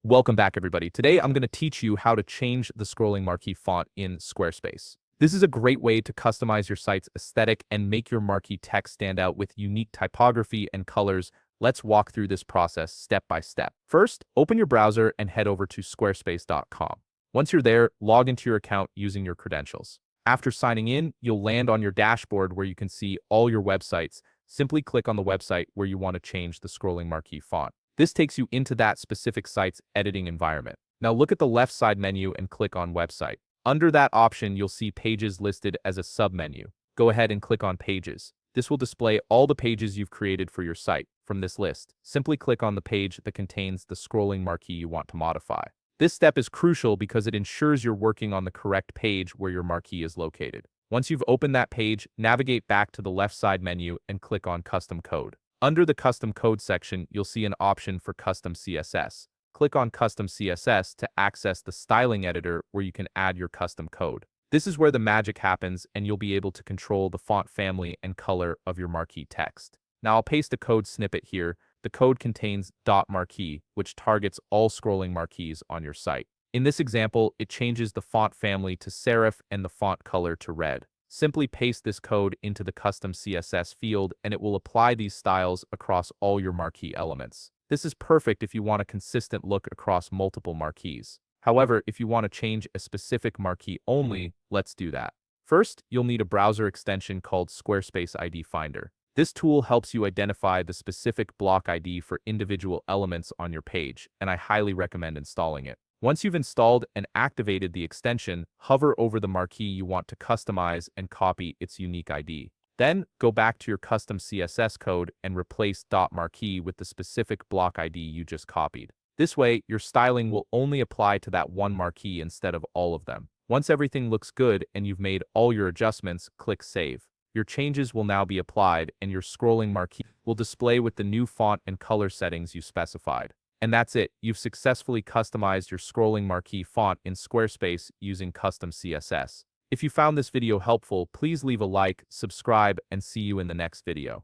Welcome back, everybody. Today, I'm going to teach you how to change the scrolling marquee font in Squarespace. This is a great way to customize your site's aesthetic and make your marquee text stand out with unique typography and colors. Let's walk through this process step by step. First, open your browser and head over to squarespace.com. Once you're there, log into your account using your credentials. After signing in, you'll land on your dashboard where you can see all your websites. Simply click on the website where you want to change the scrolling marquee font. This takes you into that specific site's editing environment. Now look at the left side menu and click on Website. Under that option, you'll see Pages listed as a submenu. Go ahead and click on Pages. This will display all the pages you've created for your site. From this list, simply click on the page that contains the scrolling marquee you want to modify. This step is crucial because it ensures you're working on the correct page where your marquee is located. Once you've opened that page, navigate back to the left side menu and click on Custom Code. Under the Custom Code section, you'll see an option for Custom CSS. Click on Custom CSS to access the styling editor where you can add your custom code. This is where the magic happens and you'll be able to control the font family and color of your marquee text. Now I'll paste a code snippet here. The code contains .marquee, which targets all scrolling marquees on your site. In this example, it changes the font family to serif and the font color to red. Simply paste this code into the custom CSS field and it will apply these styles across all your marquee elements. This is perfect if you want a consistent look across multiple marquees. However, if you want to change a specific marquee only, let's do that. First, you'll need a browser extension called Squarespace ID Finder. This tool helps you identify the specific block ID for individual elements on your page, and I highly recommend installing it. Once you've installed and activated the extension, hover over the marquee you want to customize and copy its unique ID. Then, go back to your custom CSS code and replace .marquee with the specific block ID you just copied. This way, your styling will only apply to that one marquee instead of all of them. Once everything looks good and you've made all your adjustments, click Save. Your changes will now be applied and your scrolling marquee will display with the new font and color settings you specified. And that's it. You've successfully customized your scrolling marquee font in Squarespace using custom CSS. If you found this video helpful, please leave a like, subscribe, and see you in the next video.